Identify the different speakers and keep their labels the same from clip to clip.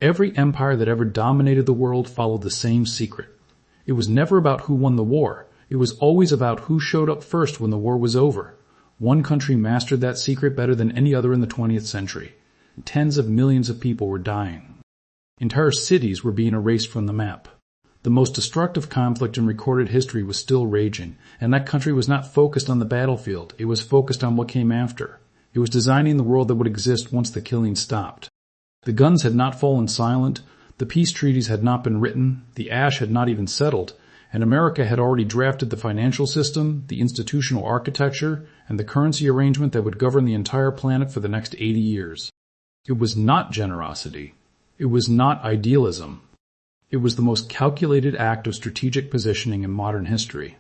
Speaker 1: Every empire that ever dominated the world followed the same secret. It was never about who won the war. It was always about who showed up first when the war was over. One country mastered that secret better than any other in the 20th century. Tens of millions of people were dying. Entire cities were being erased from the map. The most destructive conflict in recorded history was still raging, and that country was not focused on the battlefield. It was focused on what came after. It was designing the world that would exist once the killing stopped. The guns had not fallen silent, the peace treaties had not been written, the ash had not even settled, and America had already drafted the financial system, the institutional architecture, and the currency arrangement that would govern the entire planet for the next 80 years. It was not generosity. It was not idealism. It was the most calculated act of strategic positioning in modern history.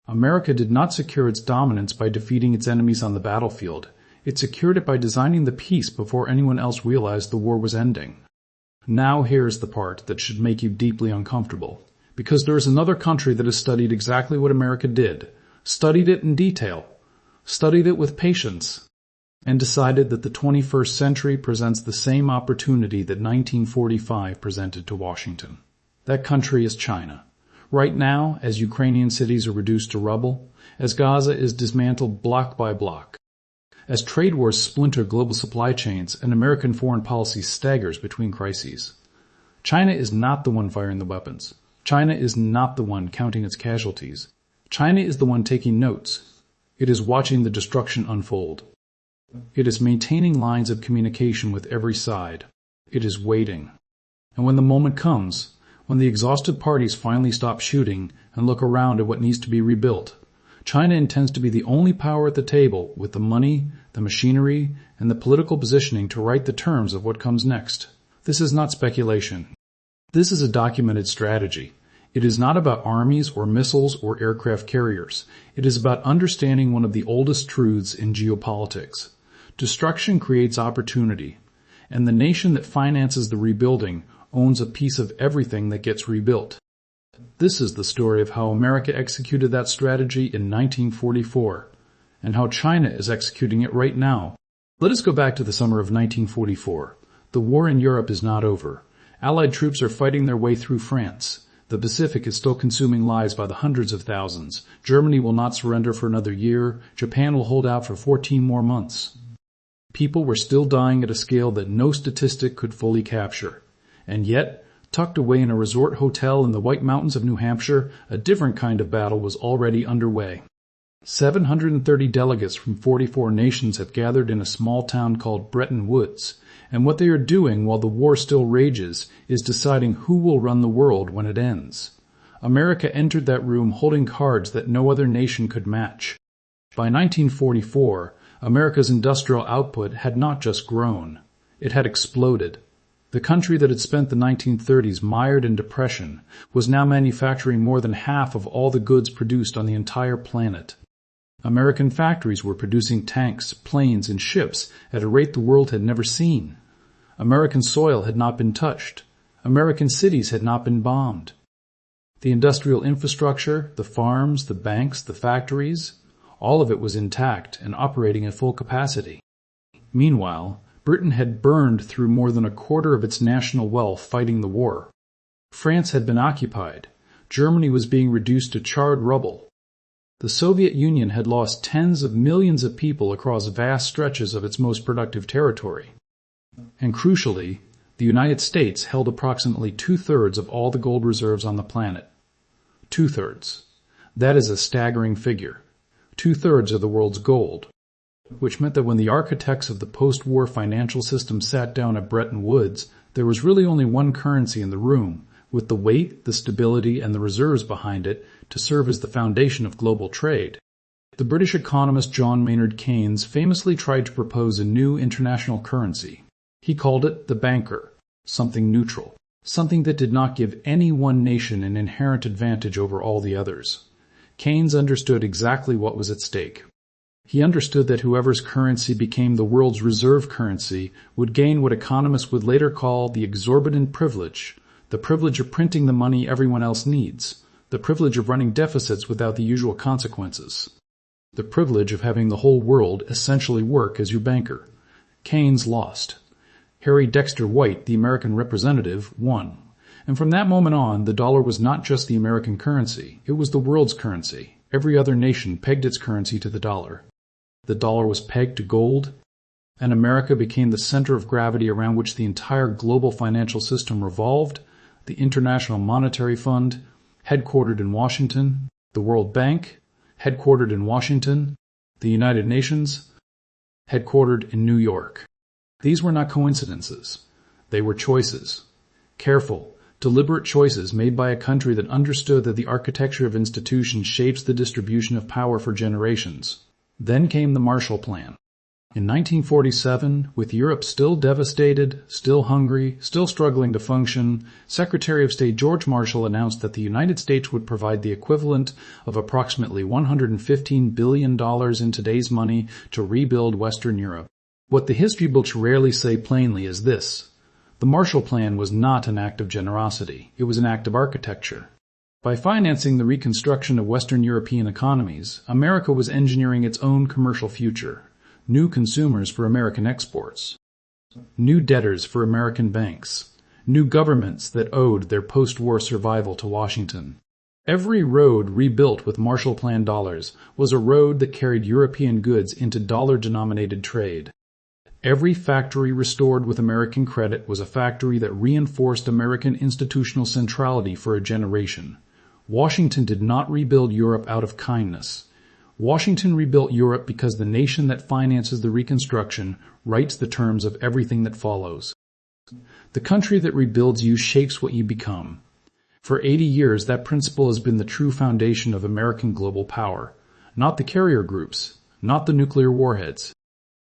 Speaker 1: America did not secure its dominance by defeating its enemies on the battlefield. It secured it by designing the peace before anyone else realized the war was ending. Now here is the part that should make you deeply uncomfortable, because there is another country that has studied exactly what America did, studied it in detail, studied it with patience, and decided that the 21st century presents the same opportunity that 1945 presented to Washington. That country is China. Right now, as Ukrainian cities are reduced to rubble, as Gaza is dismantled block by block, as trade wars splinter global supply chains and American foreign policy staggers between crises. China is not the one firing the weapons. China is not the one counting its casualties. China is the one taking notes. It is watching the destruction unfold. It is maintaining lines of communication with every side. It is waiting. And when the moment comes, when the exhausted parties finally stop shooting and look around at what needs to be rebuilt, China intends to be the only power at the table with the money, the machinery, and the political positioning to write the terms of what comes next. This is not speculation. This is a documented strategy. It is not about armies or missiles or aircraft carriers. It is about understanding one of the oldest truths in geopolitics. Destruction creates opportunity, and the nation that finances the rebuilding owns a piece of everything that gets rebuilt. This is the story of how America executed that strategy in 1944, and how China is executing it right now. Let us go back to the summer of 1944. The war in Europe is not over. Allied troops are fighting their way through France. The Pacific is still consuming lives by the hundreds of thousands. Germany will not surrender for another year. Japan will hold out for 14 more months. People were still dying at a scale that no statistic could fully capture. And yet, tucked away in a resort hotel in the White Mountains of New Hampshire, a different kind of battle was already underway. 730 delegates from 44 nations have gathered in a small town called Bretton Woods, and what they are doing while the war still rages is deciding who will run the world when it ends. America entered that room holding cards that no other nation could match. By 1944, America's industrial output had not just grown, it had exploded. The country that had spent the 1930s mired in depression was now manufacturing more than half of all the goods produced on the entire planet. American factories were producing tanks, planes, and ships at a rate the world had never seen. American soil had not been touched. American cities had not been bombed. The industrial infrastructure, the farms, the banks, the factories, all of it was intact and operating at full capacity. Meanwhile, Britain had burned through more than a quarter of its national wealth fighting the war. France had been occupied. Germany was being reduced to charred rubble. The Soviet Union had lost tens of millions of people across vast stretches of its most productive territory. And crucially, the United States held approximately 2/3 of all the gold reserves on the planet. 2/3. That is a staggering figure. 2/3 of the world's gold, which meant that when the architects of the post-war financial system sat down at Bretton Woods, there was really only one currency in the room, with the weight, the stability, and the reserves behind it to serve as the foundation of global trade. The British economist John Maynard Keynes famously tried to propose a new international currency. He called it the banker, something neutral, something that did not give any one nation an inherent advantage over all the others. Keynes understood exactly what was at stake. He understood that whoever's currency became the world's reserve currency would gain what economists would later call the exorbitant privilege, the privilege of printing the money everyone else needs, the privilege of running deficits without the usual consequences, the privilege of having the whole world essentially work as your banker. Keynes lost. Harry Dexter White, the American representative, won. And from that moment on, the dollar was not just the American currency, it was the world's currency. Every other nation pegged its currency to the dollar. The dollar was pegged to gold, and America became the center of gravity around which the entire global financial system revolved. The International Monetary Fund, headquartered in Washington, the World Bank, headquartered in Washington, the United Nations, headquartered in New York. These were not coincidences. They were choices. Careful, deliberate choices made by a country that understood that the architecture of institutions shapes the distribution of power for generations. Then came the Marshall Plan. In 1947, with Europe still devastated, still hungry, still struggling to function, Secretary of State George Marshall announced that the United States would provide the equivalent of approximately $115 billion in today's money to rebuild Western Europe. What the history books rarely say plainly is this: the Marshall Plan was not an act of generosity, it was an act of architecture. By financing the reconstruction of Western European economies, America was engineering its own commercial future. New consumers for American exports, new debtors for American banks, new governments that owed their post-war survival to Washington. Every road rebuilt with Marshall Plan dollars was a road that carried European goods into dollar-denominated trade. Every factory restored with American credit was a factory that reinforced American institutional centrality for a generation. Washington did not rebuild Europe out of kindness. Washington rebuilt Europe because the nation that finances the Reconstruction writes the terms of everything that follows. The country that rebuilds you shapes what you become. For 80 years, that principle has been the true foundation of American global power. Not the carrier groups, not the nuclear warheads.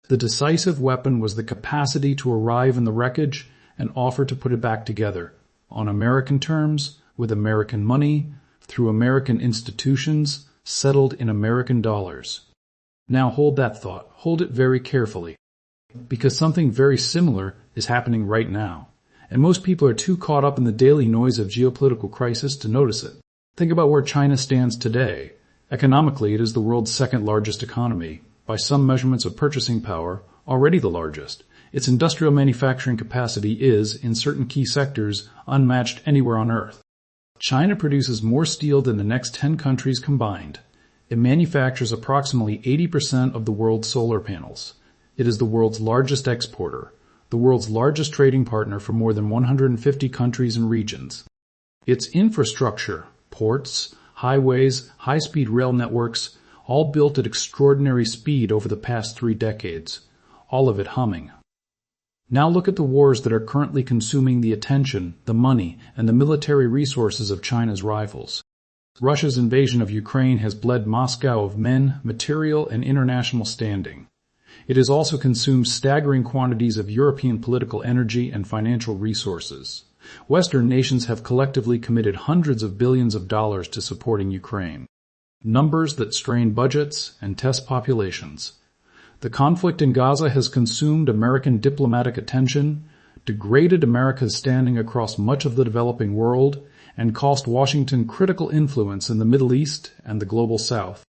Speaker 1: The decisive weapon was the capacity to arrive in the wreckage and offer to put it back together, on American terms, with American money, through American institutions, settled in American dollars. Now hold that thought. Hold it very carefully. Because something very similar is happening right now. And most people are too caught up in the daily noise of geopolitical crisis to notice it. Think about where China stands today. Economically, it is the world's second largest economy. By some measurements of purchasing power, already the largest. Its industrial manufacturing capacity is, in certain key sectors, unmatched anywhere on Earth. China produces more steel than the next 10 countries combined. It manufactures approximately 80% of the world's solar panels. It is the world's largest exporter, the world's largest trading partner for more than 150 countries and regions. Its infrastructure, ports, highways, high-speed rail networks, all built at extraordinary speed over the past 3 decades, all of it humming. Now look at the wars that are currently consuming the attention, the money, and the military resources of China's rivals. Russia's invasion of Ukraine has bled Moscow of men, material, and international standing. It has also consumed staggering quantities of European political energy and financial resources. Western nations have collectively committed hundreds of billions of dollars to supporting Ukraine. Numbers that strain budgets and test populations. The conflict in Gaza has consumed American diplomatic attention, degraded America's standing across much of the developing world, and cost Washington critical influence in the Middle East and the global South.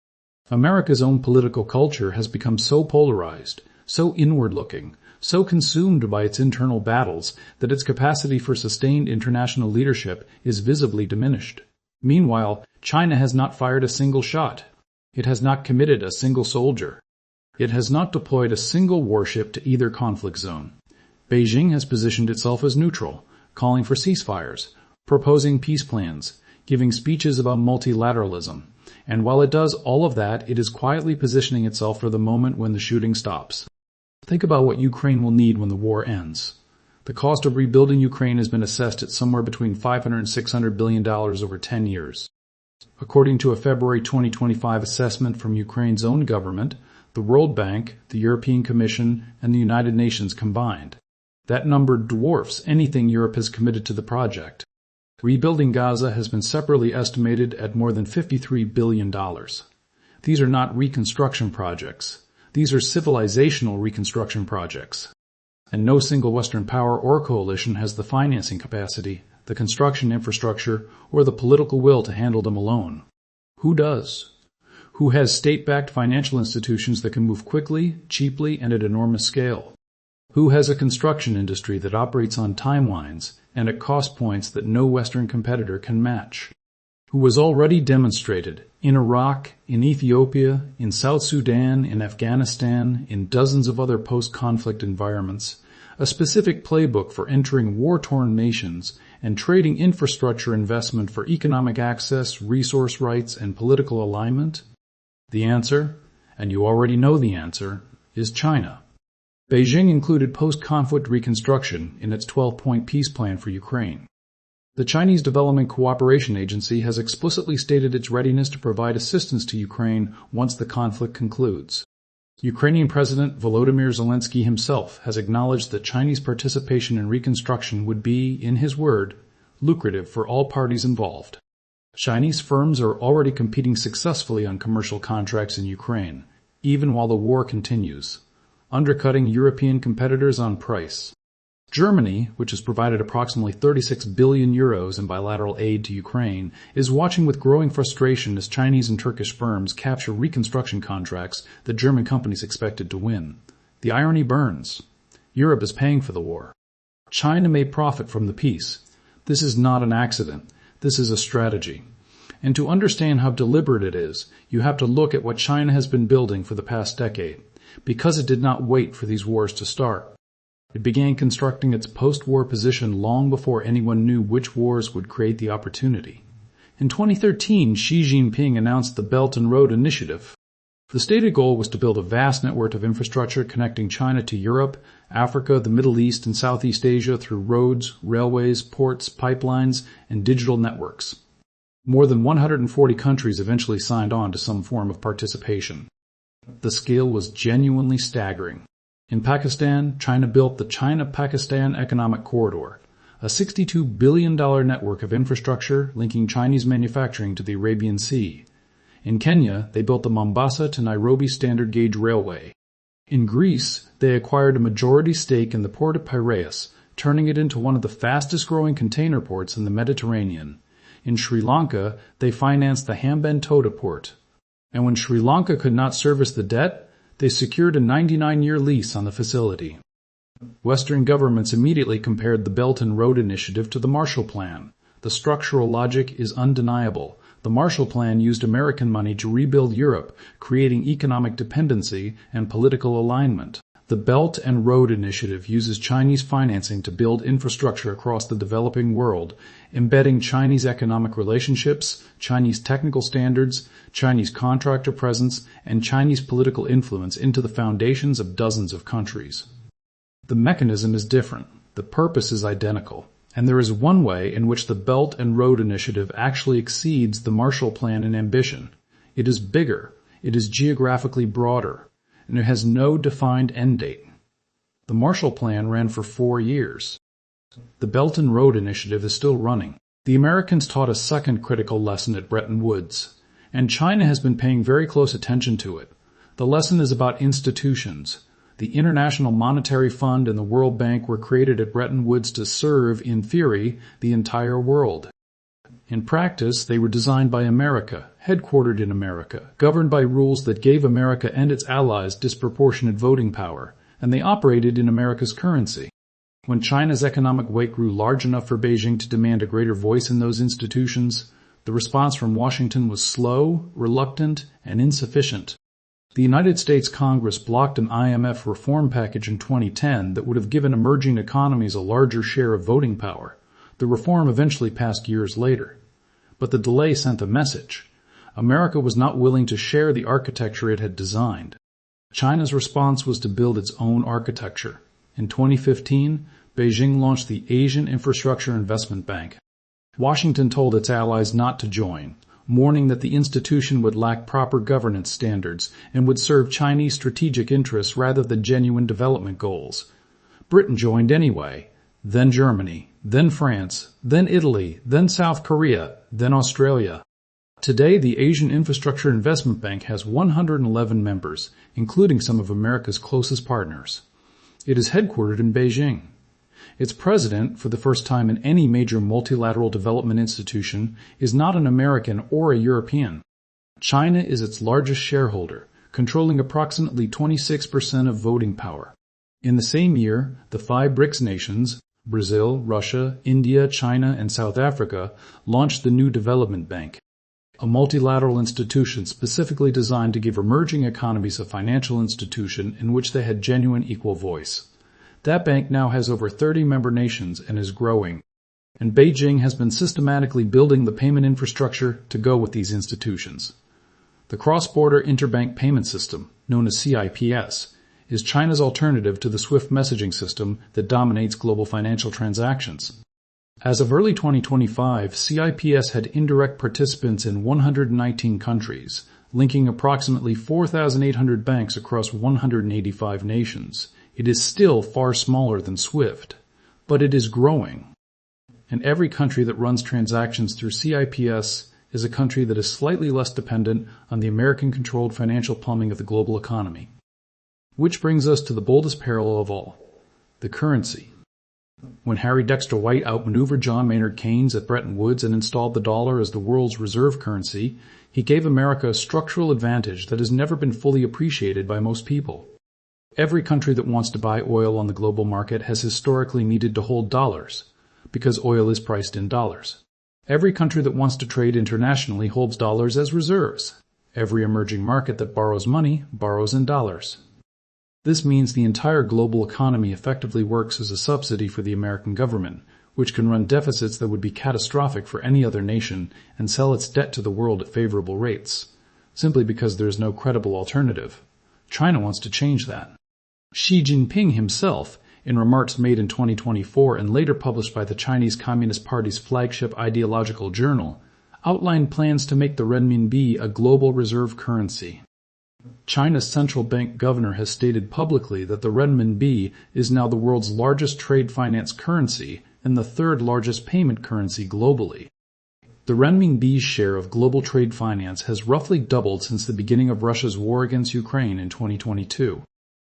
Speaker 1: America's own political culture has become so polarized, so inward-looking, so consumed by its internal battles that its capacity for sustained international leadership is visibly diminished. Meanwhile, China has not fired a single shot. It has not committed a single soldier. It has not deployed a single warship to either conflict zone. Beijing has positioned itself as neutral, calling for ceasefires, proposing peace plans, giving speeches about multilateralism. And while it does all of that, it is quietly positioning itself for the moment when the shooting stops. Think about what Ukraine will need when the war ends. The cost of rebuilding Ukraine has been assessed at somewhere between $500 and $600 billion over 10 years. According to a February 2025 assessment from Ukraine's own government, the World Bank, the European Commission, and the United Nations combined. That number dwarfs anything Europe has committed to the project. Rebuilding Gaza has been separately estimated at more than $53 billion. These are not reconstruction projects. These are civilizational reconstruction projects. And no single Western power or coalition has the financing capacity, the construction infrastructure, or the political will to handle them alone. Who does? Who has state-backed financial institutions that can move quickly, cheaply, and at enormous scale? Who has a construction industry that operates on timelines and at cost points that no Western competitor can match? Who has already demonstrated in Iraq, in Ethiopia, in South Sudan, in Afghanistan, in dozens of other post-conflict environments, a specific playbook for entering war-torn nations and trading infrastructure investment for economic access, resource rights, and political alignment? The answer, and you already know the answer, is China. Beijing included post-conflict reconstruction in its 12-point peace plan for Ukraine. The Chinese Development Cooperation Agency has explicitly stated its readiness to provide assistance to Ukraine once the conflict concludes. Ukrainian President Volodymyr Zelensky himself has acknowledged that Chinese participation in reconstruction would be, in his word, lucrative for all parties involved. Chinese firms are already competing successfully on commercial contracts in Ukraine, even while the war continues, undercutting European competitors on price. Germany, which has provided approximately 36 billion euros in bilateral aid to Ukraine, is watching with growing frustration as Chinese and Turkish firms capture reconstruction contracts that German companies expected to win. The irony burns. Europe is paying for the war. China may profit from the peace. This is not an accident. This is a strategy. And to understand how deliberate it is, you have to look at what China has been building for the past decade, because it did not wait for these wars to start. It began constructing its post-war position long before anyone knew which wars would create the opportunity. In 2013, Xi Jinping announced the Belt and Road Initiative. The stated goal was to build a vast network of infrastructure connecting China to Europe, Africa, the Middle East, and Southeast Asia through roads, railways, ports, pipelines, and digital networks. More than 140 countries eventually signed on to some form of participation. The scale was genuinely staggering. In Pakistan, China built the China-Pakistan Economic Corridor, a $62 billion network of infrastructure linking Chinese manufacturing to the Arabian Sea. In Kenya, they built the Mombasa to Nairobi Standard Gauge Railway. In Greece, they acquired a majority stake in the port of Piraeus, turning it into one of the fastest-growing container ports in the Mediterranean. In Sri Lanka, they financed the Hambantota port. And when Sri Lanka could not service the debt, they secured a 99-year lease on the facility. Western governments immediately compared the Belt and Road Initiative to the Marshall Plan. The structural logic is undeniable. The Marshall Plan used American money to rebuild Europe, creating economic dependency and political alignment. The Belt and Road Initiative uses Chinese financing to build infrastructure across the developing world, embedding Chinese economic relationships, Chinese technical standards, Chinese contractor presence, and Chinese political influence into the foundations of dozens of countries. The mechanism is different. The purpose is identical. And there is one way in which the Belt and Road Initiative actually exceeds the Marshall Plan in ambition. It is bigger. It is geographically broader. And it has no defined end date. The Marshall Plan ran for 4 years. The Belt and Road Initiative is still running. The Americans taught a second critical lesson at Bretton Woods, and China has been paying very close attention to it. The lesson is about institutions. The International Monetary Fund and the World Bank were created at Bretton Woods to serve, in theory, the entire world. In practice, they were designed by America, headquartered in America, governed by rules that gave America and its allies disproportionate voting power, and they operated in America's currency. When China's economic weight grew large enough for Beijing to demand a greater voice in those institutions, the response from Washington was slow, reluctant, and insufficient. The United States Congress blocked an IMF reform package in 2010 that would have given emerging economies a larger share of voting power. The reform eventually passed years later. But the delay sent a message. America was not willing to share the architecture it had designed. China's response was to build its own architecture. In 2015, Beijing launched the Asian Infrastructure Investment Bank. Washington told its allies not to join, warning that the institution would lack proper governance standards and would serve Chinese strategic interests rather than genuine development goals. Britain joined anyway, then Germany, then France, then Italy, then South Korea, then Australia. Today, the Asian Infrastructure Investment Bank has 111 members, including some of America's closest partners. It is headquartered in Beijing. Its president, for the first time in any major multilateral development institution, is not an American or a European. China is its largest shareholder, controlling approximately 26% of voting power. In the same year, the 5 BRICS nations, Brazil, Russia, India, China, and South Africa, launched the New Development Bank, a multilateral institution specifically designed to give emerging economies a financial institution in which they had genuine equal voice. That bank now has over 30 member nations and is growing, and Beijing has been systematically building the payment infrastructure to go with these institutions. The Cross-Border Interbank Payment System, known as CIPS, is China's alternative to the SWIFT messaging system that dominates global financial transactions. As of early 2025, CIPS had indirect participants in 119 countries, linking approximately 4,800 banks across 185 nations. It is still far smaller than SWIFT, but it is growing. And every country that runs transactions through CIPS is a country that is slightly less dependent on the American-controlled financial plumbing of the global economy. Which brings us to the boldest parallel of all, the currency. When Harry Dexter White outmaneuvered John Maynard Keynes at Bretton Woods and installed the dollar as the world's reserve currency, he gave America a structural advantage that has never been fully appreciated by most people. Every country that wants to buy oil on the global market has historically needed to hold dollars, because oil is priced in dollars. Every country that wants to trade internationally holds dollars as reserves. Every emerging market that borrows money borrows in dollars. This means the entire global economy effectively works as a subsidy for the American government, which can run deficits that would be catastrophic for any other nation and sell its debt to the world at favorable rates, simply because there is no credible alternative. China wants to change that. Xi Jinping himself, in remarks made in 2024 and later published by the Chinese Communist Party's flagship ideological journal, outlined plans to make the renminbi a global reserve currency. China's central bank governor has stated publicly that the renminbi is now the world's largest trade finance currency and the third largest payment currency globally. The renminbi's share of global trade finance has roughly doubled since the beginning of Russia's war against Ukraine in 2022.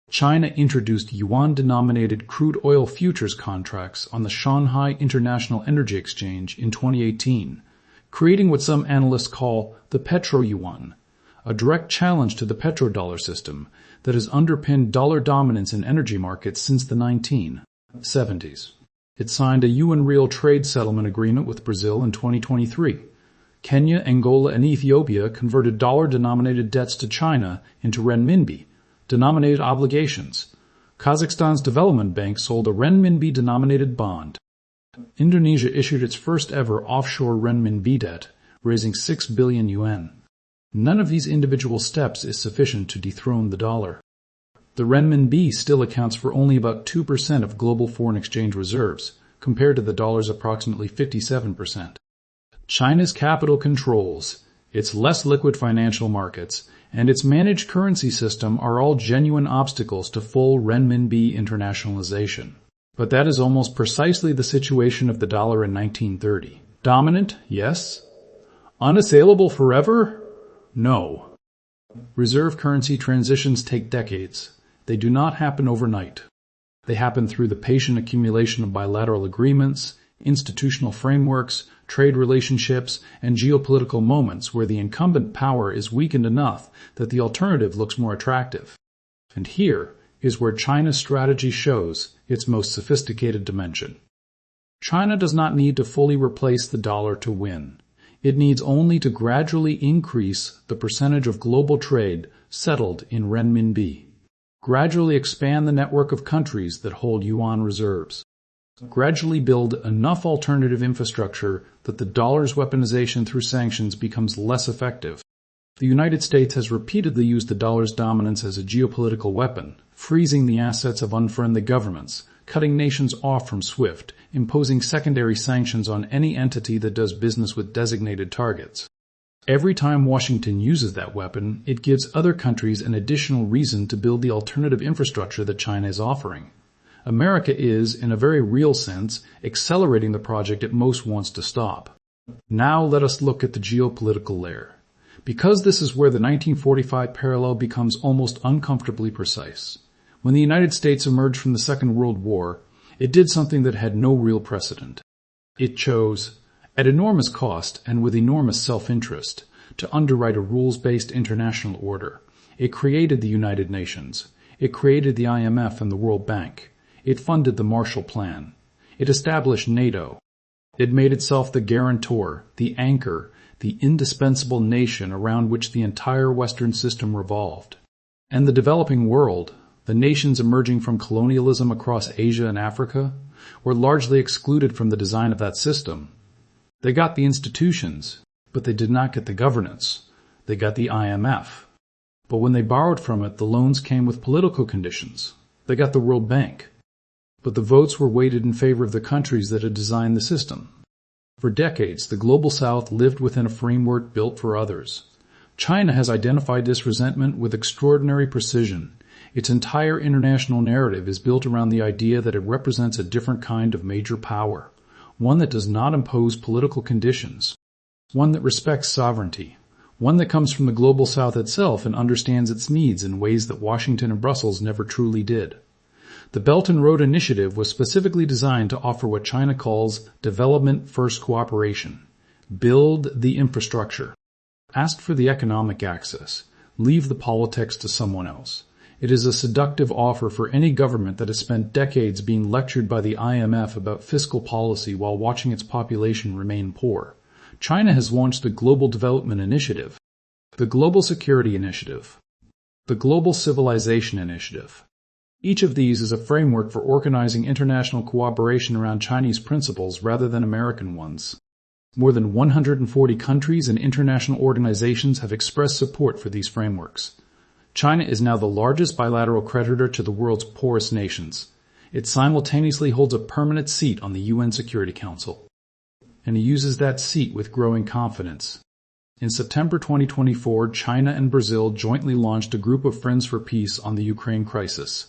Speaker 1: China introduced yuan-denominated crude oil futures contracts on the Shanghai International Energy Exchange in 2018, creating what some analysts call the petro-yuan, a direct challenge to the petrodollar system that has underpinned dollar dominance in energy markets since the 1970s. It signed a yuan real trade settlement agreement with Brazil in 2023. Kenya, Angola, and Ethiopia converted dollar-denominated debts to China into renminbi-denominated obligations. Kazakhstan's development bank sold a renminbi-denominated bond. Indonesia issued its first-ever offshore renminbi debt, raising 6 billion yuan. None of these individual steps is sufficient to dethrone the dollar. The renminbi still accounts for only about 2% of global foreign exchange reserves, compared to the dollar's approximately 57%. China's capital controls, its less liquid financial markets, and its managed currency system are all genuine obstacles to full renminbi internationalization. But that is almost precisely the situation of the dollar in 1930. Dominant? Yes. Unassailable forever? No. Reserve currency transitions take decades. They do not happen overnight. They happen through the patient accumulation of bilateral agreements, institutional frameworks, trade relationships, and geopolitical moments where the incumbent power is weakened enough that the alternative looks more attractive. And here is where China's strategy shows its most sophisticated dimension. China does not need to fully replace the dollar to win. It needs only to gradually increase the percentage of global trade settled in renminbi, gradually expand the network of countries that hold yuan reserves, gradually build enough alternative infrastructure that the dollar's weaponization through sanctions becomes less effective. The United States has repeatedly used the dollar's dominance as a geopolitical weapon, freezing the assets of unfriendly governments, cutting nations off from SWIFT, imposing secondary sanctions on any entity that does business with designated targets. Every time Washington uses that weapon, it gives other countries an additional reason to build the alternative infrastructure that China is offering. America is, in a very real sense, accelerating the project it most wants to stop. Now let us look at the geopolitical layer, because this is where the 1945 parallel becomes almost uncomfortably precise. When the United States emerged from the Second World War, it did something that had no real precedent. It chose, at enormous cost and with enormous self-interest, to underwrite a rules-based international order. It created the United Nations. It created the IMF and the World Bank. It funded the Marshall Plan. It established NATO. It made itself the guarantor, the anchor, the indispensable nation around which the entire Western system revolved. And the developing world, the nations emerging from colonialism across Asia and Africa, were largely excluded from the design of that system. They got the institutions, but they did not get the governance. They got the IMF. But when they borrowed from it, the loans came with political conditions. They got the World Bank. But the votes were weighted in favor of the countries that had designed the system. For decades, the Global South lived within a framework built for others. China has identified this resentment with extraordinary precision. Its entire international narrative is built around the idea that it represents a different kind of major power, one that does not impose political conditions, one that respects sovereignty, one that comes from the Global South itself and understands its needs in ways that Washington and Brussels never truly did. The Belt and Road Initiative was specifically designed to offer what China calls development first cooperation. Build the infrastructure. Ask for the economic access. Leave the politics to someone else. It is a seductive offer for any government that has spent decades being lectured by the IMF about fiscal policy while watching its population remain poor. China has launched the Global Development Initiative, the Global Security Initiative, the Global Civilization Initiative. Each of these is a framework for organizing international cooperation around Chinese principles rather than American ones. More than 140 countries and international organizations have expressed support for these frameworks. China is now the largest bilateral creditor to the world's poorest nations. It simultaneously holds a permanent seat on the UN Security Council. And it uses that seat with growing confidence. In September 2024, China and Brazil jointly launched a group of Friends for Peace on the Ukraine crisis,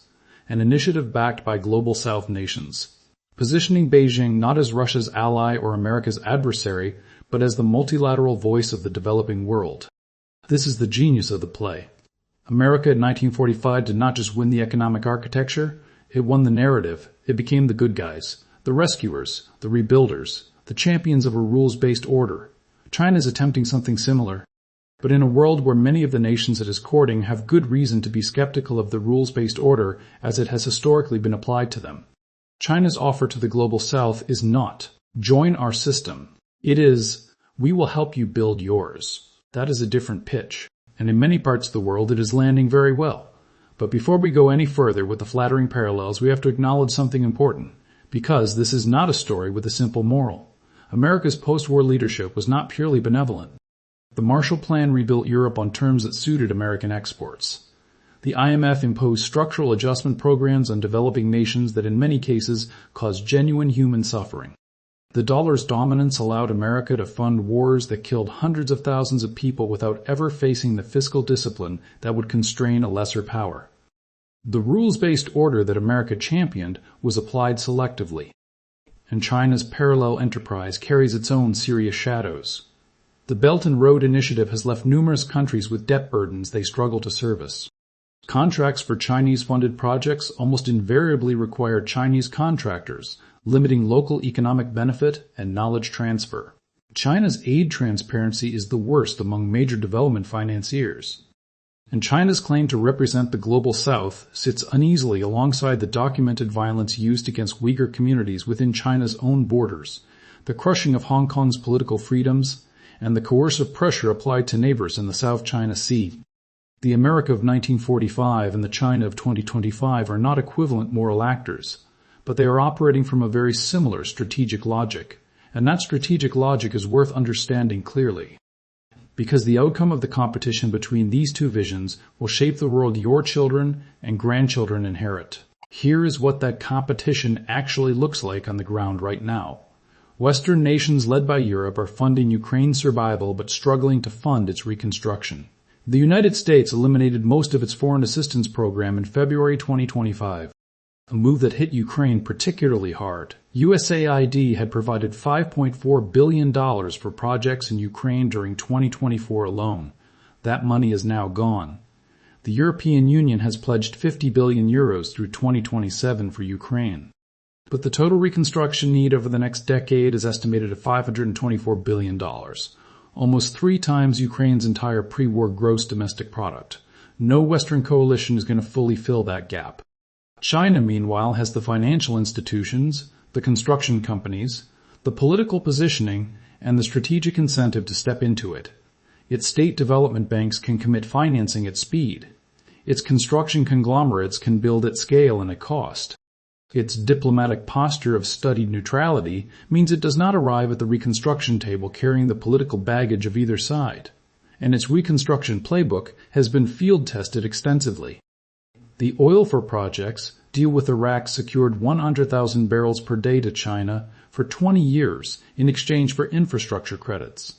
Speaker 1: an initiative backed by Global South nations, positioning Beijing not as Russia's ally or America's adversary, but as the multilateral voice of the developing world. This is the genius of the play. America in 1945 did not just win the economic architecture, it won the narrative. It became the good guys, the rescuers, the rebuilders, the champions of a rules-based order. China is attempting something similar, but in a world where many of the nations it is courting have good reason to be skeptical of the rules-based order as it has historically been applied to them. China's offer to the Global South is not, join our system. It is, we will help you build yours. That is a different pitch. And in many parts of the world it is landing very well. But before we go any further with the flattering parallels, we have to acknowledge something important, because this is not a story with a simple moral. America's post-war leadership was not purely benevolent. The Marshall Plan rebuilt Europe on terms that suited American exports. The IMF imposed structural adjustment programs on developing nations that in many cases caused genuine human suffering. The dollar's dominance allowed America to fund wars that killed hundreds of thousands of people without ever facing the fiscal discipline that would constrain a lesser power. The rules-based order that America championed was applied selectively, and China's parallel enterprise carries its own serious shadows. The Belt and Road Initiative has left numerous countries with debt burdens they struggle to service. Contracts for Chinese-funded projects almost invariably require Chinese contractors, limiting local economic benefit and knowledge transfer. China's aid transparency is the worst among major development financiers. And China's claim to represent the Global South sits uneasily alongside the documented violence used against Uyghur communities within China's own borders, the crushing of Hong Kong's political freedoms, and the coercive pressure applied to neighbors in the South China Sea. The America of 1945 and the China of 2025 are not equivalent moral actors, but they are operating from a very similar strategic logic, and that strategic logic is worth understanding clearly. Because the outcome of the competition between these two visions will shape the world your children and grandchildren inherit. Here is what that competition actually looks like on the ground right now. Western nations led by Europe are funding Ukraine's survival but struggling to fund its reconstruction. The United States eliminated most of its foreign assistance program in February 2025. A move that hit Ukraine particularly hard. USAID had provided $5.4 billion for projects in Ukraine during 2024 alone. That money is now gone. The European Union has pledged 50 billion euros through 2027 for Ukraine. But the total reconstruction need over the next decade is estimated at $524 billion, almost 3 times Ukraine's entire pre-war gross domestic product. No Western coalition is going to fully fill that gap. China, meanwhile, has the financial institutions, the construction companies, the political positioning, and the strategic incentive to step into it. Its state development banks can commit financing at speed. Its construction conglomerates can build at scale and at cost. Its diplomatic posture of studied neutrality means it does not arrive at the Reconstruction table carrying the political baggage of either side. And its Reconstruction playbook has been field-tested extensively. The oil for projects deal with Iraq secured 100,000 barrels per day to China for 20 years in exchange for infrastructure credits.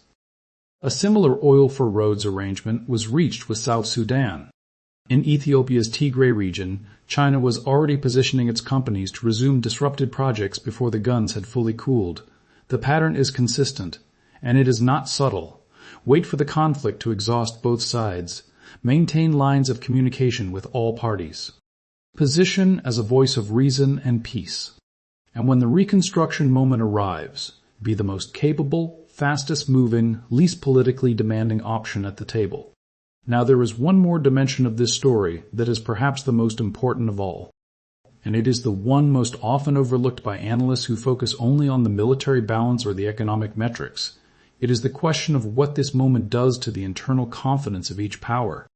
Speaker 1: A similar oil for roads arrangement was reached with South Sudan. In Ethiopia's Tigray region, China was already positioning its companies to resume disrupted projects before the guns had fully cooled. The pattern is consistent, and it is not subtle. Wait for the conflict to exhaust both sides. Maintain lines of communication with all parties. Position as a voice of reason and peace. And when the Reconstruction moment arrives, be the most capable, fastest moving, least politically demanding option at the table. Now there is one more dimension of this story that is perhaps the most important of all. And it is the one most often overlooked by analysts who focus only on the military balance or the economic metrics. It is the question of what this moment does to the internal confidence of each power.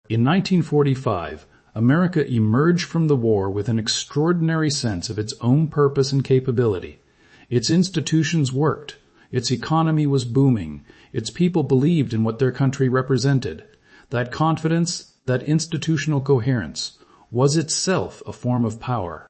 Speaker 1: In 1945, America emerged from the war with an extraordinary sense of its own purpose and capability. Its institutions worked. Its economy was booming. Its people believed in what their country represented. That confidence, that institutional coherence, was itself a form of power.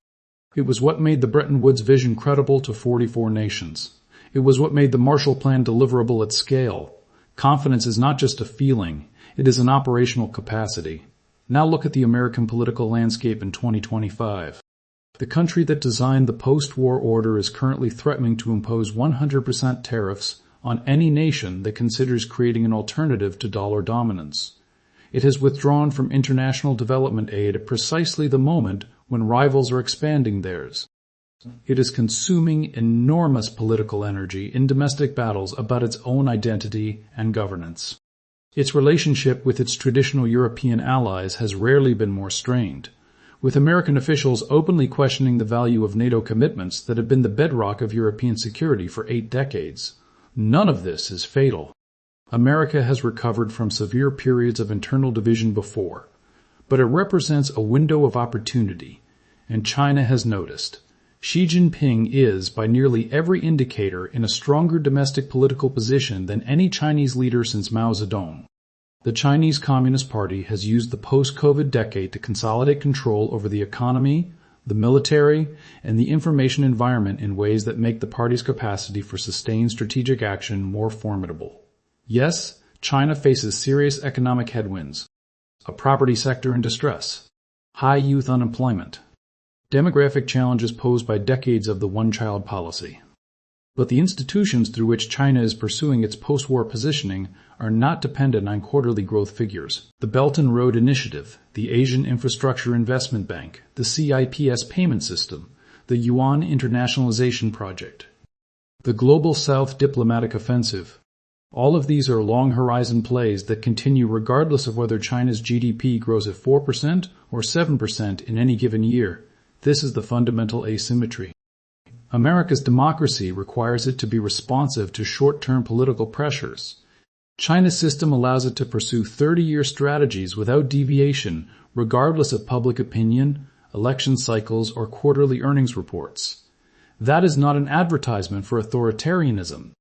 Speaker 1: It was what made the Bretton Woods vision credible to 44 nations. It was what made the Marshall Plan deliverable at scale. Confidence is not just a feeling. It is an operational capacity. Now look at the American political landscape in 2025. The country that designed the post-war order is currently threatening to impose 100% tariffs on any nation that considers creating an alternative to dollar dominance. It has withdrawn from international development aid at precisely the moment when rivals are expanding theirs. It is consuming enormous political energy in domestic battles about its own identity and governance. Its relationship with its traditional European allies has rarely been more strained, with American officials openly questioning the value of NATO commitments that have been the bedrock of European security for 8 decades. None of this is fatal. America has recovered from severe periods of internal division before, but it represents a window of opportunity, and China has noticed. Xi Jinping is, by nearly every indicator, in a stronger domestic political position than any Chinese leader since Mao Zedong. The Chinese Communist Party has used the post-COVID decade to consolidate control over the economy, the military, and the information environment in ways that make the party's capacity for sustained strategic action more formidable. Yes, China faces serious economic headwinds, a property sector in distress, high youth unemployment, demographic challenges posed by decades of the one-child policy. But the institutions through which China is pursuing its post-war positioning are not dependent on quarterly growth figures. The Belt and Road Initiative, the Asian Infrastructure Investment Bank, the CIPS payment system, the Yuan Internationalization Project, the Global South Diplomatic Offensive. All of these are long-horizon plays that continue regardless of whether China's GDP grows at 4% or 7% in any given year. This is the fundamental asymmetry. America's democracy requires it to be responsive to short-term political pressures. China's system allows it to pursue 30-year strategies without deviation, regardless of public opinion, election cycles, or quarterly earnings reports. That is not an advertisement for authoritarianism.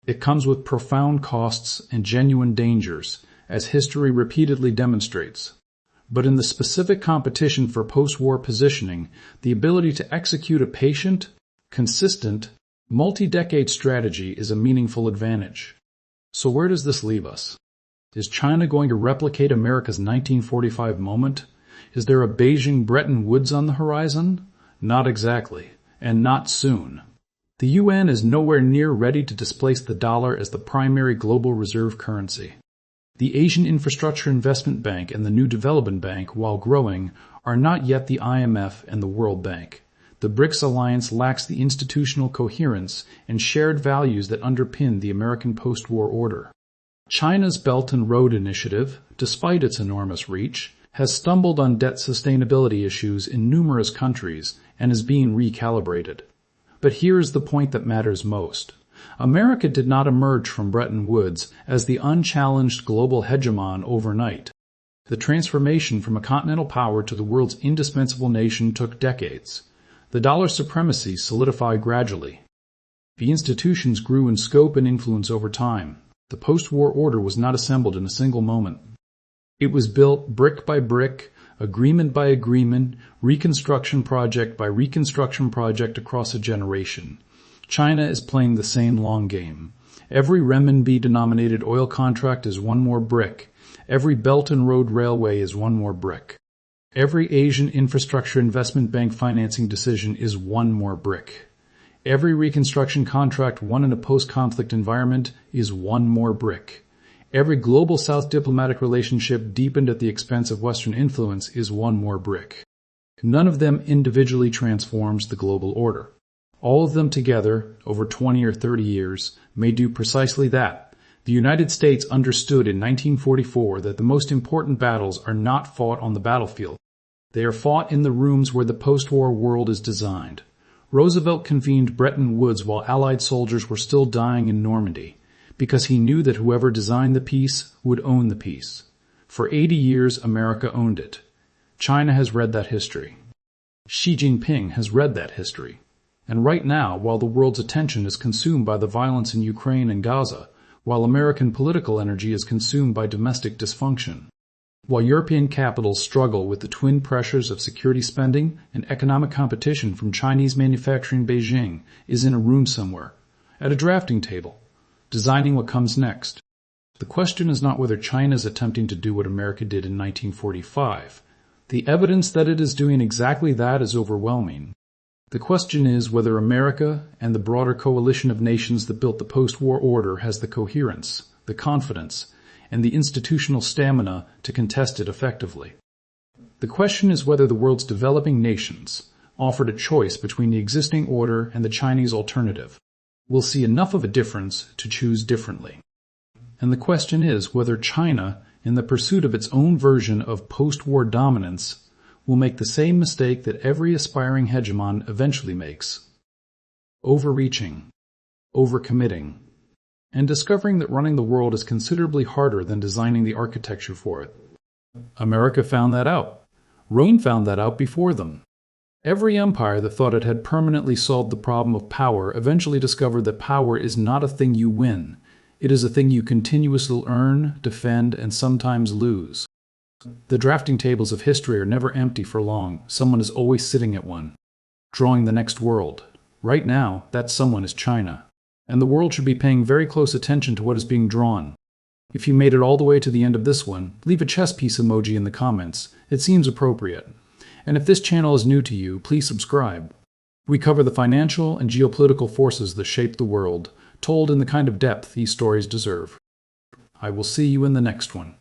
Speaker 1: It comes with profound costs and genuine dangers, as history repeatedly demonstrates. But in the specific competition for post-war positioning, the ability to execute a patient, consistent, multi-decade strategy is a meaningful advantage. So where does this leave us? Is China going to replicate America's 1945 moment? Is there a Beijing Bretton Woods on the horizon? Not exactly, and not soon. The UN is nowhere near ready to displace the dollar as the primary global reserve currency. The Asian Infrastructure Investment Bank and the New Development Bank, while growing, are not yet the IMF and the World Bank. The BRICS alliance lacks the institutional coherence and shared values that underpin the American post-war order. China's Belt and Road Initiative, despite its enormous reach, has stumbled on debt sustainability issues in numerous countries and is being recalibrated. But here is the point that matters most. America did not emerge from Bretton Woods as the unchallenged global hegemon overnight. The transformation from a continental power to the world's indispensable nation took decades. The dollar's supremacy solidified gradually. The institutions grew in scope and influence over time. The post-war order was not assembled in a single moment. It was built brick by brick, agreement by agreement, reconstruction project by reconstruction project across a generation. China is playing the same long game. Every renminbi-denominated oil contract is one more brick. Every Belt and Road Railway is one more brick. Every Asian Infrastructure Investment Bank financing decision is one more brick. Every reconstruction contract won in a post-conflict environment is one more brick. Every global South diplomatic relationship deepened at the expense of Western influence is one more brick. None of them individually transforms the global order. All of them together, over 20 or 30 years, may do precisely that. The United States understood in 1944 that the most important battles are not fought on the battlefield. They are fought in the rooms where the post-war world is designed. Roosevelt convened Bretton Woods while Allied soldiers were still dying in Normandy, because he knew that whoever designed the peace would own the peace. For 80 years, America owned it. China has read that history. Xi Jinping has read that history. And right now, while the world's attention is consumed by the violence in Ukraine and Gaza, while American political energy is consumed by domestic dysfunction, while European capitals struggle with the twin pressures of security spending and economic competition from Chinese manufacturing, Beijing is in a room somewhere, at a drafting table, designing what comes next. The question is not whether China is attempting to do what America did in 1945. The evidence that it is doing exactly that is overwhelming. The question is whether America and the broader coalition of nations that built the post-war order has the coherence, the confidence, and the institutional stamina to contest it effectively. The question is whether the world's developing nations, offered a choice between the existing order and the Chinese alternative, will see enough of a difference to choose differently. And the question is whether China, in the pursuit of its own version of post-war dominance, will make the same mistake that every aspiring hegemon eventually makes: overreaching, overcommitting, and discovering that running the world is considerably harder than designing the architecture for it. America found that out. Rome found that out before them. Every empire that thought it had permanently solved the problem of power eventually discovered that power is not a thing you win. It is a thing you continuously earn, defend, and sometimes lose. The drafting tables of history are never empty for long. Someone is always sitting at one, drawing the next world. Right now, that someone is China. And the world should be paying very close attention to what is being drawn. If you made it all the way to the end of this one, leave a chess piece emoji in the comments. It seems appropriate. And if this channel is new to you, please subscribe. We cover the financial and geopolitical forces that shape the world, told in the kind of depth these stories deserve. I will see you in the next one.